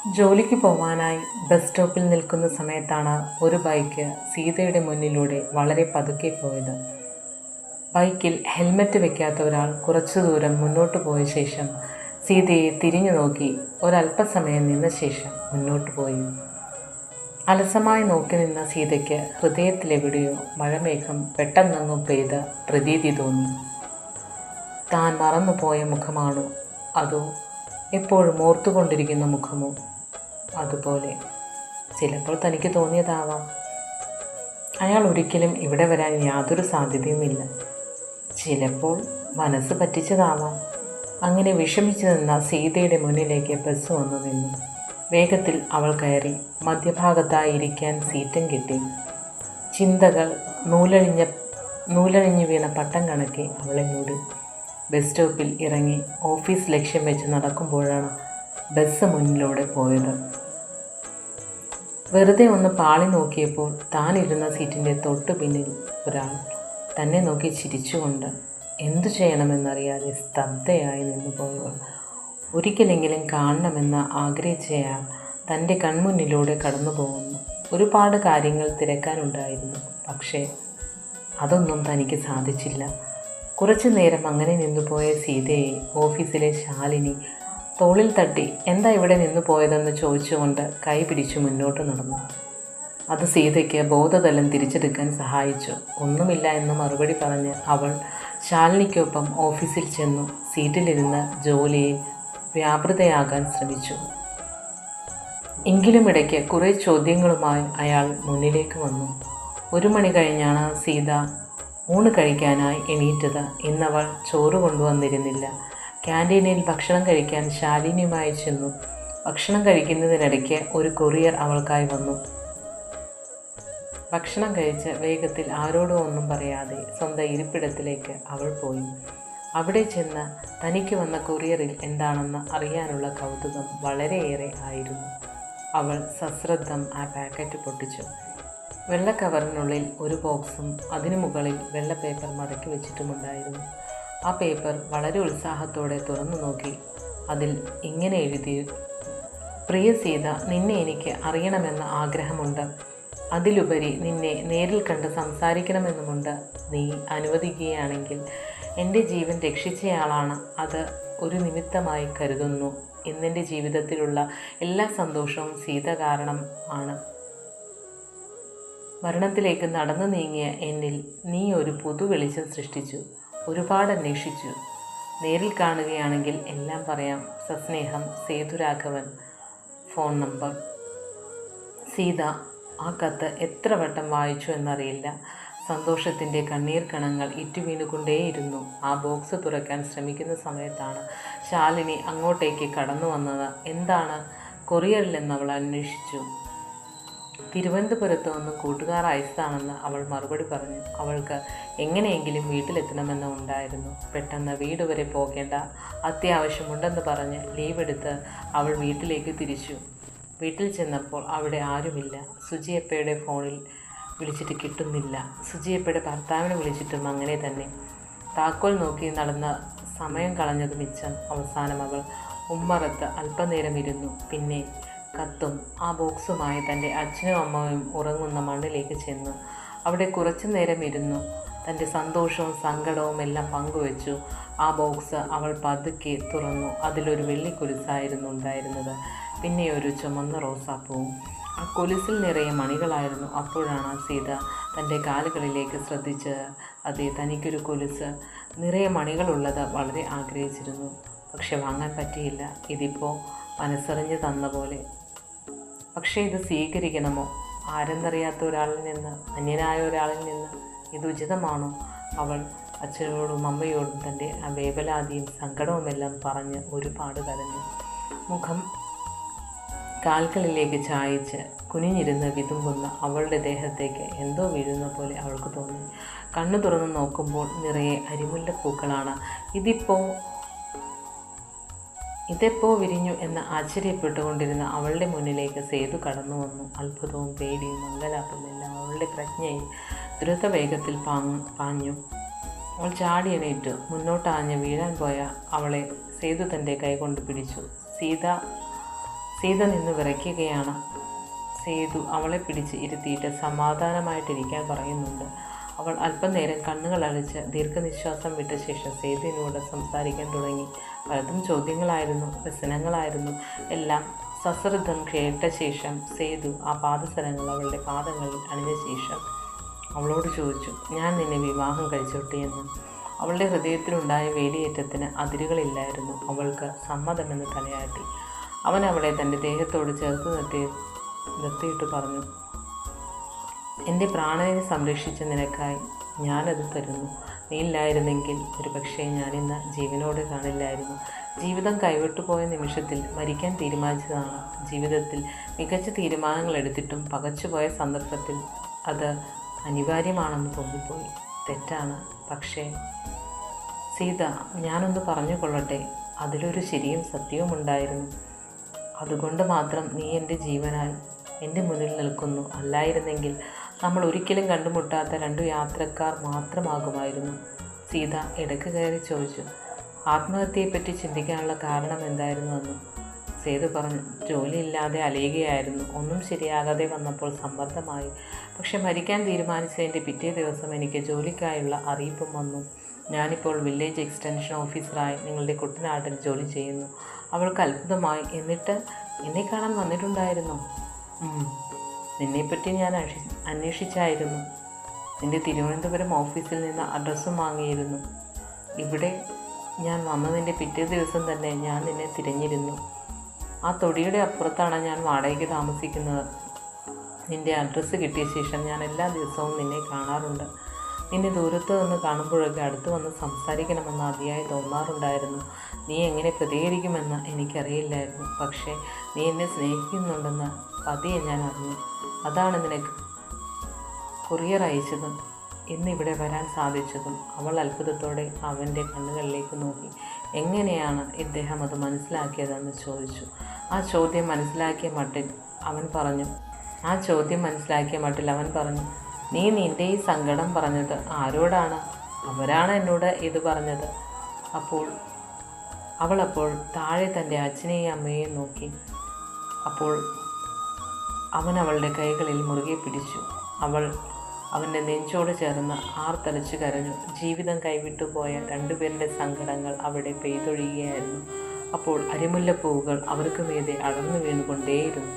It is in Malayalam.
ജോലിക്ക് പോവാനായി ബസ് സ്റ്റോപ്പിൽ നിൽക്കുന്ന സമയത്താണ് ഒരു ബൈക്ക് സീതയുടെ മുന്നിലൂടെ വളരെ പതുക്കെ പോയത്. ബൈക്കിൽ ഹെൽമറ്റ് വെക്കാത്ത ഒരാൾ കുറച്ചു ദൂരം മുന്നോട്ട് പോയ ശേഷം സീതയെ തിരിഞ്ഞു നോക്കി ഒരല്പസമയം നിന്ന ശേഷം മുന്നോട്ട് പോയി. അലസമായി നോക്കി നിന്ന സീതയ്ക്ക് ഹൃദയത്തിലെവിടെയോ മഴമേഘം പെട്ടെന്നങ്ങും പെയ്ത പ്രതീതി തോന്നി. താൻ മറന്നുപോയ മുഖമാണോ, അതോ എപ്പോഴും ഓർത്തുകൊണ്ടിരിക്കുന്ന മുഖമോ? അതുപോലെ ചിലപ്പോൾ തനിക്ക് തോന്നിയതാവാം. അയാൾ ഒരിക്കലും ഇവിടെ വരാൻ യാതൊരു സാധ്യതയുമില്ല. ചിലപ്പോൾ മനസ്സ് പറ്റിച്ചതാവാം. അങ്ങനെ വിഷമിച്ചു നിന്ന സീതയുടെ മുന്നിലേക്ക് ബസ് വന്നു നിന്നു. വേഗത്തിൽ അവൾ കയറി. മധ്യഭാഗത്തായി ഇരിക്കാൻ സീറ്റും കിട്ടി. ചിന്തകൾ നൂലഴിഞ്ഞു വീണ പട്ടം കണക്കെ അവളെ മൂടി. ബസ് സ്റ്റോപ്പിൽ ഇറങ്ങി ഓഫീസ് ലക്ഷ്യം വെച്ച് നടക്കുമ്പോഴാണ് ബസ് മുന്നിലൂടെ പോയത്. വെറുതെ ഒന്ന് പാളി നോക്കിയപ്പോൾ താനിരുന്ന സീറ്റിൻ്റെ തൊട്ടു പിന്നിൽ ഒരാൾ തന്നെ നോക്കി ചിരിച്ചുകൊണ്ട് എന്തു ചെയ്യണമെന്നറിയാതെ സ്തബ്ധയായി നിന്നുപോയവൾ ഒരിക്കലെങ്കിലും കാണണമെന്ന് ആഗ്രഹിച്ചയാൾ തൻ്റെ കൺമുന്നിലൂടെ കടന്നു പോകുന്നു. ഒരുപാട് കാര്യങ്ങൾ തിരക്കാനുണ്ടായിരുന്നു. പക്ഷേ അതൊന്നും തനിക്ക് സാധിച്ചില്ല. കുറച്ചു നേരം അങ്ങനെ നിന്നുപോയ സീതയെ ഓഫീസിലെ ശാലിനി തോളിൽ തട്ടി എന്താ ഇവിടെ നിന്നു പോയതെന്ന് ചോദിച്ചുകൊണ്ട് കൈ പിടിച്ചു മുന്നോട്ട് നടന്നു. അത് സീതയ്ക്ക് ബോധതലം തിരിച്ചെടുക്കാൻ സഹായിച്ചു. ഒന്നുമില്ല എന്ന് മറുപടി പറഞ്ഞ് അവൾ ശാലിനിക്കൊപ്പം ഓഫീസിൽ ചെന്നു സീറ്റിലിരുന്ന് ജോലിയിൽ വ്യാപൃതയാകാൻ ശ്രമിച്ചു. എങ്കിലും ഇടയ്ക്ക് കുറേ ചോദ്യങ്ങളുമായി അയാൾ മുന്നിലേക്ക് വന്നു. 1 മണി കഴിഞ്ഞാണ് സീത ഊണ് കഴിക്കാനായി എണീറ്റത്. ഇന്നവൾ ചോറ് കൊണ്ടുവന്നിരുന്നില്ല. ക്യാൻറ്റീനിൽ ഭക്ഷണം കഴിക്കാൻ ശാലിനിയുമായി ചെന്നു. ഭക്ഷണം കഴിക്കുന്നതിനിടയ്ക്ക് ഒരു കൊറിയർ അവൾക്കായി വന്നു. ഭക്ഷണം കഴിച്ച് വേഗത്തിൽ ആരോടും ഒന്നും പറയാതെ സ്വന്തം ഇരിപ്പിടത്തിലേക്ക് അവൾ പോയി. അവിടെ ചെന്ന് തനിക്ക് വന്ന കൊറിയറിൽ എന്താണെന്ന് അറിയാനുള്ള കൗതുകം വളരെയേറെ ആയിരുന്നു. അവൾ സശ്രദ്ധം ആ പാക്കറ്റ് പൊട്ടിച്ചു. വെള്ള കവറിനുള്ളിൽ ഒരു ബോക്സും അതിനു മുകളിൽ വെള്ള പേപ്പർ മടക്കി വെച്ചിട്ടുമുണ്ടായിരുന്നു. ആ പേപ്പർ വളരെ ഉത്സാഹത്തോടെ തുറന്നു നോക്കി. അതിൽ ഇങ്ങനെ എഴുതി: പ്രിയ സീത, നിന്നെ എനിക്ക് അറിയണമെന്ന ആഗ്രഹമുണ്ട്. അതിലുപരി നിന്നെ നേരിൽ കണ്ട് സംസാരിക്കണമെന്നുമുണ്ട്. നീ അനുവദിക്കുകയാണെങ്കിൽ എൻ്റെ ജീവൻ രക്ഷിച്ചയാളാണ്. അത് ഒരു നിമിത്തമായി കരുതുന്നു. ഇന്നെൻ്റെ ജീവിതത്തിലുള്ള എല്ലാ സന്തോഷവും സീത കാരണം ആണ്. മരണത്തിലേക്ക് നടന്നു നീങ്ങിയ എന്നിൽ നീ ഒരു പുതു വെളിച്ചം സൃഷ്ടിച്ചു. ഒരുപാട് അന്വേഷിച്ചു. നേരിൽ കാണുകയാണെങ്കിൽ എല്ലാം പറയാം. സസ്നേഹം, സേതുരാഘവൻ. Phone number. സീത ആ കത്ത് എത്ര വട്ടം വായിച്ചു എന്നറിയില്ല. സന്തോഷത്തിൻ്റെ കണ്ണീർ കണങ്ങൾ ഇറ്റുവീണുകൊണ്ടേയിരുന്നു. ആ ബോക്സ് തുറക്കാൻ ശ്രമിക്കുന്ന സമയത്താണ് ശാലിനി അങ്ങോട്ടേക്ക് കടന്നു വന്നത്. എന്താണ് കൊറിയറിലെന്ന് അവൾ അന്വേഷിച്ചു. തിരുവനന്തപുരത്ത് നിന്ന് കൂട്ടുകാർ അയച്ചതാണെന്ന് അവൾ മറുപടി പറഞ്ഞു. അവൾക്ക് എങ്ങനെയെങ്കിലും വീട്ടിലെത്തണമെന്ന് ഉണ്ടായിരുന്നു. പെട്ടെന്ന് വീട് വരെ പോകേണ്ട അത്യാവശ്യമുണ്ടെന്ന് പറഞ്ഞ് ലീവ് എടുത്ത് അവൾ വീട്ടിലേക്ക് തിരിച്ചു. വീട്ടിൽ ചെന്നപ്പോൾ അവിടെ ആരുമില്ല. സുജിയപ്പയുടെ ഫോണിൽ വിളിച്ചിട്ട് കിട്ടുന്നില്ല. സുജിയപ്പയുടെ ഭർത്താവിനെ വിളിച്ചിട്ടും അങ്ങനെ തന്നെ. താക്കോൽ നോക്കി നടന്ന സമയം കളഞ്ഞത് മിച്ചം. അവസാനം അവൾ ഉമ്മറത്ത് അല്പനേരം ഇരുന്നു. പിന്നെ കത്തും ആ ബോക്സുമായി തൻ്റെ അച്ഛനും അമ്മയും ഉറങ്ങുന്ന മണ്ണിലേക്ക് ചെന്നു. അവിടെ കുറച്ചു നേരം ഇരുന്നു. തൻ്റെ സന്തോഷവും സങ്കടവും എല്ലാം പങ്കുവച്ചു. ആ ബോക്സ് അവൾ പതുക്കെ തുറന്നു. അതിലൊരു വെള്ളിക്കൊലുസായിരുന്നു ഉണ്ടായിരുന്നത്. പിന്നെ ഒരു ചുമന്ന റോസാപ്പൂവും. ആ കൊലുസിൽ നിറയെ മണികളായിരുന്നു. അപ്പോഴാണ് സീത തൻ്റെ കാലുകളിലേക്ക് ശ്രദ്ധിച്ചത്. അതെ, തനിക്കൊരു കൊലുസ് നിറയെ മണികളുള്ളത് വളരെ ആഗ്രഹിച്ചിരുന്നു. പക്ഷെ വാങ്ങാൻ പറ്റിയില്ല. ഇതിപ്പോൾ മനസ്സറിഞ്ഞ് തന്ന പോലെ. പക്ഷേ ഇത് സ്വീകരിക്കണമോ? ആരെന്നറിയാത്ത ഒരാളിൽ നിന്ന്, അന്യനായ ഒരാളിൽ നിന്ന് ഇത് ഉചിതമാണോ? അവൾ അച്ഛനോടും അമ്മയോടും തൻ്റെ ആ വേവലാതിയും സങ്കടവുമെല്ലാം പറഞ്ഞ് ഒരുപാട് കരഞ്ഞു. മുഖം കാൽക്കളിലേക്ക് ചായച്ച് കുനിഞ്ഞിരുന്ന് വിതുമ്പുന്ന അവളുടെ ദേഹത്തേക്ക് എന്തോ വീഴുന്ന പോലെ അവൾക്ക് തോന്നി. കണ്ണു തുറന്ന് നോക്കുമ്പോൾ നിറയെ അരിമുല്ലപ്പൂക്കളാണ്. ഇതെപ്പോ വിരിഞ്ഞു എന്ന് ആശ്ചര്യപ്പെട്ടുകൊണ്ടിരുന്ന അവളുടെ മുന്നിലേക്ക് സേതു കടന്നു വന്നു. അത്ഭുതവും പേടിയും മംഗലാപ്പുമെല്ലാം അവളുടെ പ്രജ്ഞയിൽ ദ്രുതവേഗത്തിൽ പാഞ്ഞു. അവൾ ചാടി എണീറ്റു. മുന്നോട്ടാഞ്ഞ് വീഴാൻ പോയ അവളെ സേതു തൻ്റെ കൈകൊണ്ട് പിടിച്ചു. സീത നിന്ന് വിറയ്ക്കുകയാണ്. സേതു അവളെ പിടിച്ച് ഇരുത്തിയിട്ട് സമാധാനമായിട്ടിരിക്കാൻ പറയുന്നുണ്ട്. അവൾ അല്പനേരം കണ്ണുകൾ അടച്ച് ദീർഘനിശ്വാസം വിട്ട ശേഷം സേതുവിനോട് സംസാരിക്കാൻ തുടങ്ങി. പലതും ചോദ്യങ്ങളായിരുന്നു, വ്യസനങ്ങളായിരുന്നു. എല്ലാം സശ്രദ്ധം കേട്ട ശേഷം സേതു ആ പാദസരങ്ങൾ അവളുടെ പാദങ്ങളിൽ അണിഞ്ഞ ശേഷം അവളോട് ചോദിച്ചു, ഞാൻ നിന്നെ വിവാഹം കഴിച്ചോട്ടെ എന്ന്. അവളുടെ ഹൃദയത്തിലുണ്ടായ വേലിയേറ്റത്തിന് അതിരുകളില്ലായിരുന്നു. അവൾക്ക് സമ്മതമെന്ന് തലയാട്ടി. അവൻ അവളെ തൻ്റെ ദേഹത്തോട് ചേർത്ത് നിർത്തിയിട്ട് പറഞ്ഞു, എൻ്റെ പ്രാണനെ സംരക്ഷിച്ച നിനക്കായി ഞാനത് തരുന്നു. നീ ഇല്ലായിരുന്നെങ്കിൽ ഒരു പക്ഷേ ഞാനിന്ന് ജീവനോടെ കാണില്ലായിരുന്നു. ജീവിതം കൈവിട്ടുപോയ നിമിഷത്തിൽ മരിക്കാൻ തീരുമാനിച്ചതാണ്. ജീവിതത്തിൽ മികച്ച തീരുമാനങ്ങൾ എടുത്തിട്ടും പകച്ചുപോയ സന്ദർഭത്തിൽ അത് അനിവാര്യമാണെന്ന് തോന്നിപ്പോയി. തെറ്റാണ്. പക്ഷേ സീത, ഞാനൊന്ന് പറഞ്ഞു കൊള്ളട്ടെ, അതിലൊരു ശരിയും സത്യവും ഉണ്ടായിരുന്നു. അതുകൊണ്ട് മാത്രം നീ എൻ്റെ ജീവനായി എൻ്റെ മുന്നിൽ നിൽക്കുന്നു. അല്ലായിരുന്നെങ്കിൽ നമ്മൾ ഒരിക്കലും കണ്ടുമുട്ടാത്ത 2 യാത്രക്കാർ മാത്രമാകുമായിരുന്നു. സീത ഇടയ്ക്ക് കയറി ചോദിച്ചു, ആത്മഹത്യയെപ്പറ്റി ചിന്തിക്കാനുള്ള കാരണം എന്തായിരുന്നുവെന്ന്. സേതു പറഞ്ഞു, ജോലിയില്ലാതെ അലയുകയായിരുന്നു. ഒന്നും ശരിയാകാതെ വന്നപ്പോൾ സമ്മർദ്ദമായി. പക്ഷെ മരിക്കാൻ തീരുമാനിച്ചതിൻ്റെ പിറ്റേ ദിവസം എനിക്ക് ജോലിക്കായുള്ള അറിയിപ്പും വന്നു. ഞാനിപ്പോൾ വില്ലേജ് എക്സ്റ്റൻഷൻ ഓഫീസറായി നിങ്ങളുടെ കുട്ടനാട്ടിൽ ജോലി ചെയ്യുന്നു. അവൾക്ക് അത്ഭുതമായി. എന്നിട്ട് എന്നെ കാണാൻ വന്നിട്ടുണ്ടായിരുന്നു? നിന്നെപ്പറ്റി ഞാൻ അന്വേഷിച്ചായിരുന്നു. നിൻ്റെ തിരുവനന്തപുരം ഓഫീസിൽ നിന്ന് അഡ്രസ്സും വാങ്ങിയിരുന്നു. ഇവിടെ ഞാൻ വന്നതിൻ്റെ പിറ്റേ ദിവസം തന്നെ ഞാൻ നിന്നെ തിരഞ്ഞിരുന്നു. ആ തൊടിയുടെ അപ്പുറത്താണ് ഞാൻ വാടകയ്ക്ക് താമസിക്കുന്നത്. നിൻ്റെ അഡ്രസ്സ് കിട്ടിയ ശേഷം ഞാൻ എല്ലാ ദിവസവും നിന്നെ കാണാറുണ്ട്. നിന്നെ ദൂരത്ത് നിന്ന് കാണുമ്പോഴൊക്കെ അടുത്ത് വന്ന് സംസാരിക്കണമെന്ന് അതിയായി തോന്നാറുണ്ടായിരുന്നു. നീ എങ്ങനെ പ്രതികരിക്കുമെന്ന് എനിക്കറിയില്ലായിരുന്നു. പക്ഷേ നീ എന്നെ സ്നേഹിക്കുന്നുണ്ടെന്ന് പതിയെ ഞാൻ അറിഞ്ഞു. അതാണ് നിനക്ക് കൊറിയർ അയച്ചതും ഇന്നിവിടെ വരാൻ സാധിച്ചതും. അവൾ അത്ഭുതത്തോടെ അവൻ്റെ കണ്ണുകളിലേക്ക് നോക്കി. എങ്ങനെയാണ് ഇദ്ദേഹം അത് മനസ്സിലാക്കിയതെന്ന് ചോദിച്ചു. ആ ചോദ്യം മനസ്സിലാക്കിയ മട്ടിൽ അവൻ പറഞ്ഞു, നീ നിൻ്റെ ഈ സങ്കടം പറഞ്ഞത് ആരോടാണ്? അവരാണ് എന്നോട് ഇത് പറഞ്ഞത്. അവളപ്പോൾ താഴെ തൻ്റെ അച്ഛനെയും അമ്മയെയും നോക്കി. അപ്പോൾ അവൻ അവളുടെ കൈകളിൽ മുറുകെ പിടിച്ചു. അവൾ അവൻ്റെ നെഞ്ചോട് ചേർന്ന് ആർത്തലച്ചു കരഞ്ഞു. ജീവിതം കൈവിട്ടുപോയ 2 പേരുടെ സങ്കടങ്ങൾ അവിടെ പെയ്തൊഴുകുകയായിരുന്നു. അപ്പോൾ അരിമുല്ലപ്പൂവുകൾ അവർക്ക് മീതെ അടർന്നു വീണുകൊണ്ടേയിരുന്നു.